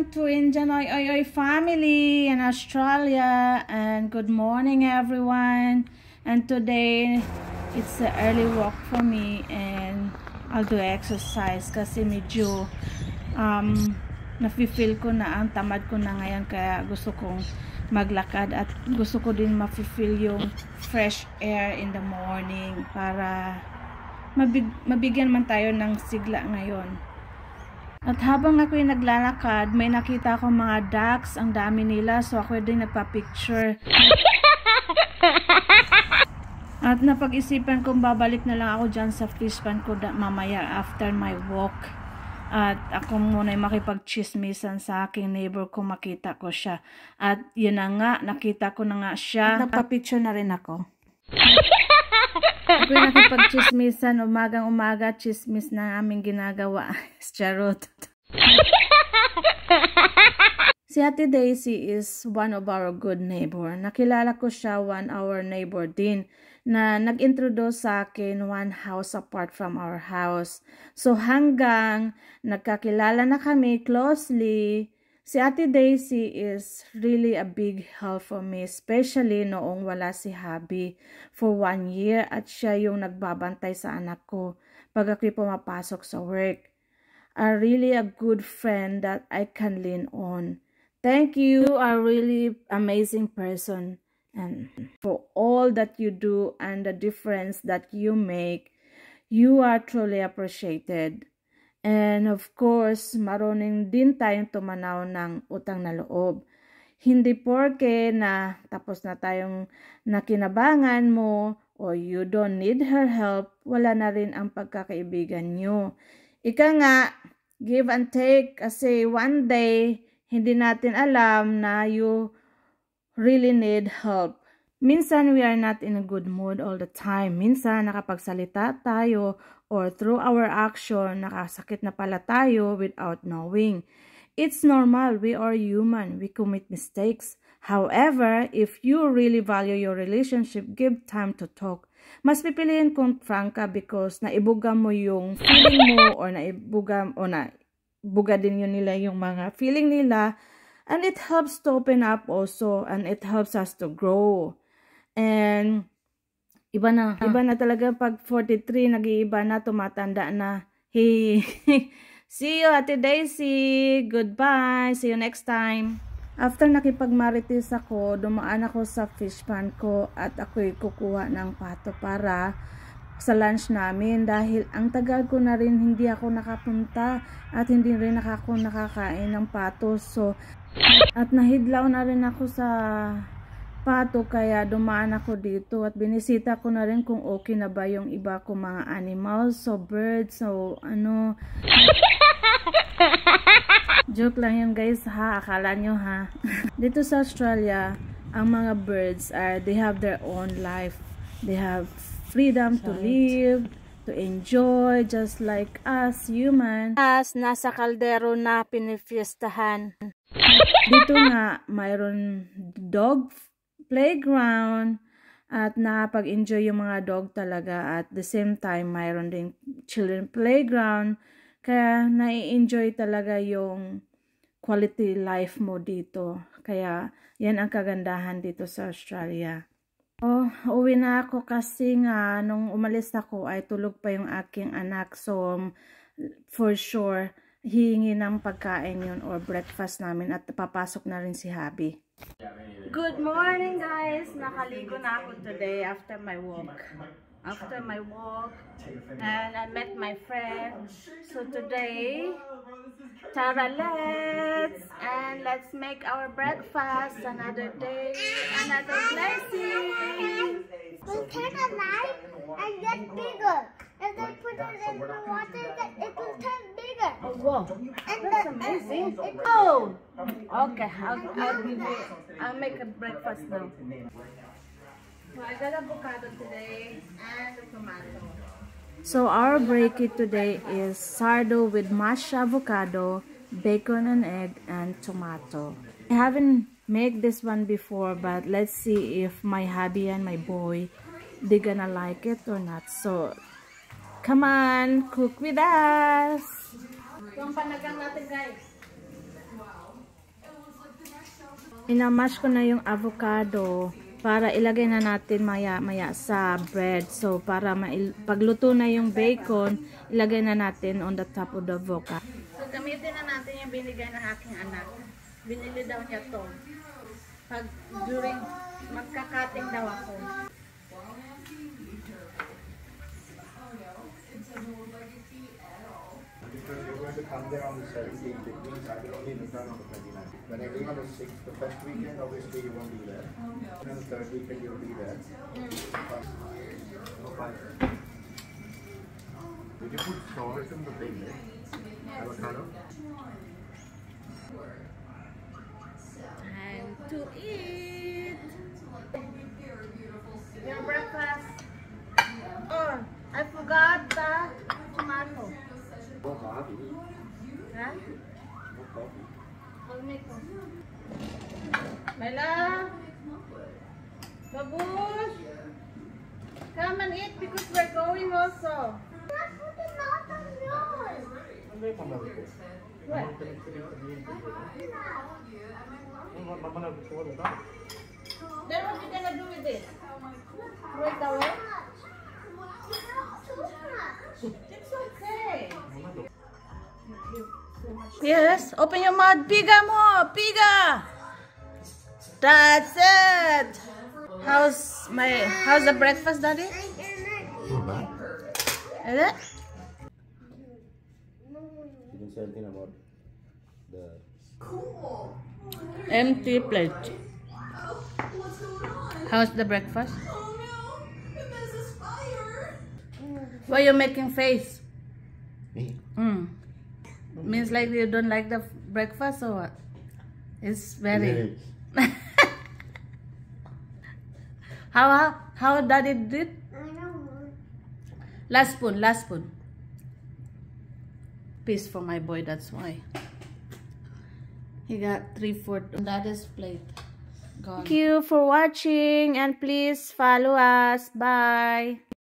Welcome to Indian Oi Oi Oi family in Australia, and good morning everyone. And today it's an early walk for me, and I'll do exercise kasi medyo nafe-feel ko na ang tamad ko na ngayon, kaya gusto kong maglakad at gusto ko din mafe-feel yung fresh air in the morning para mabigyan man tayo ng sigla ngayon. At habang ako'y naglalakad, may nakita akong mga ducks, ang dami nila, so ako din nagpa-picture. At napag-isipan kong babalik na lang ako dyan sa fish pond ko mamaya after my walk. At ako muna makipag-chismisan sa aking neighbor kung makita ko siya. At yun na nga, nakita ko na nga siya. Nagpa-picture na rin ako. Ako'y nakipag-chismisan, umagang-umaga, chismis na aming ginagawa. Charot. Si Ate Daisy is one of our good neighbor. Nakilala ko siya, one our neighbor din, na nag-introduce sa akin one house apart from our house. So hanggang nagkakilala na kami closely, si Ate Daisy is really a big help for me, especially noong wala si Habi for 1 year at siya yung nagbabantay sa anak ko pag ako'y pumapasok sa work. A really a good friend that I can lean on. Thank you. You are really amazing person, and for all that you do and the difference that you make, you are truly appreciated. And of course, marunong din tayong tumanaw ng utang na loob. Hindi porke na tapos na tayong nakinabangan mo o you don't need her help, wala na rin ang pagkakaibigan nyo. Ika nga, give and take, kasi one day, hindi natin alam na you really need help. Minsan, we are not in a good mood all the time. Minsan, nakapagsalita tayo or through our action, nakasakit na pala tayo without knowing. It's normal. We are human. We commit mistakes. However, if you really value your relationship, give time to talk. Mas pipiliin kong franka because naibuga mo yung feeling mo or naibuga din yun nila yung mga feeling nila, and it helps to open up also, and it helps us to grow. And iba na talaga pag 43, nag-iiba na, tumatanda na. Hey, see you Ate Daisy, goodbye, see you next time. After nakipagmarites ako, dumaan ako sa fish pond ko at ako'y kukuha ng pato para sa lunch namin, dahil ang tagal ko na rin hindi ako nakapunta at hindi rin ako nakakain ng pato. So, at nahidlaw na rin ako sa pato, kaya dumaan ako dito at binisita ko na rin kung okay na ba yung iba kong mga animals, so birds, so ano. Joke lang yun guys ha, akala nyo ha. Dito sa Australia, ang mga birds they have their own life. They have freedom to live, to enjoy, just like us human. As nasa kaldero na pinifiestahan. Dito nga, mayroon dog playground at nakapag-enjoy yung mga dog talaga. At the same time, mayroon din children playground. Kaya nai-enjoy talaga yung quality life mo dito. Kaya yan ang kagandahan dito sa Australia. Oh, uwi na ako kasi nga nung umalis ako ay tulog pa yung aking anak. So for sure, hihingi ng pagkain yun or breakfast namin at papasok na rin si Habi. Good morning guys! Nakaligo na ako today after my walk. And I met my friend. So today, tara, let's make our breakfast. Another day, another blessing. We turn a light and get bigger. If they put it in the water, it will turn bigger. Oh wow, And that's amazing. Oh, okay, I'll make a breakfast now. So I got avocado today and a tomato. So our breakfast today is sardo with mashed avocado, bacon and egg, and tomato. I haven't made this one before, but let's see if my hubby and my boy, they gonna like it or not. So come on, cook with us. Ito ang panagang natin guys. Wow. Inamash ko na yung avocado para ilagay na natin maya-maya sa bread. So, para pagluto na yung bacon, ilagay na natin on the top of the avocado. So, gamitin na natin yung binigay ng aking anak. Binili daw niya to. Pag during magkakating daw ako. Because you're going to come there on the 17th, it means I will only return on the 29th. When I leave on the 6th, the first weekend, obviously you won't be there. And then the third weekend, you'll be there. No fine. Did you put salt in the thing, avocado? Time to eat! Your breakfast. Oh, I forgot the tomato. No coffee. Huh? No coffee. I'll make one. My love. Babush. Come and eat because we're going also. Not putting out on yours. What? Then what you gonna do with it? Throw it away? It's okay. Yes, open your mouth. Piga mo, piga. That's it. How's the breakfast, Daddy? Is it? You can say anything about the Empty plate. How's the breakfast? Why are you making face? me. Means like you don't like the breakfast or what? It's very... How Daddy did? I don't know. Last spoon, last spoon. Piece for my boy, that's why. He got 3/4 on Daddy's plate. Gone. Thank you for watching and please follow us. Bye.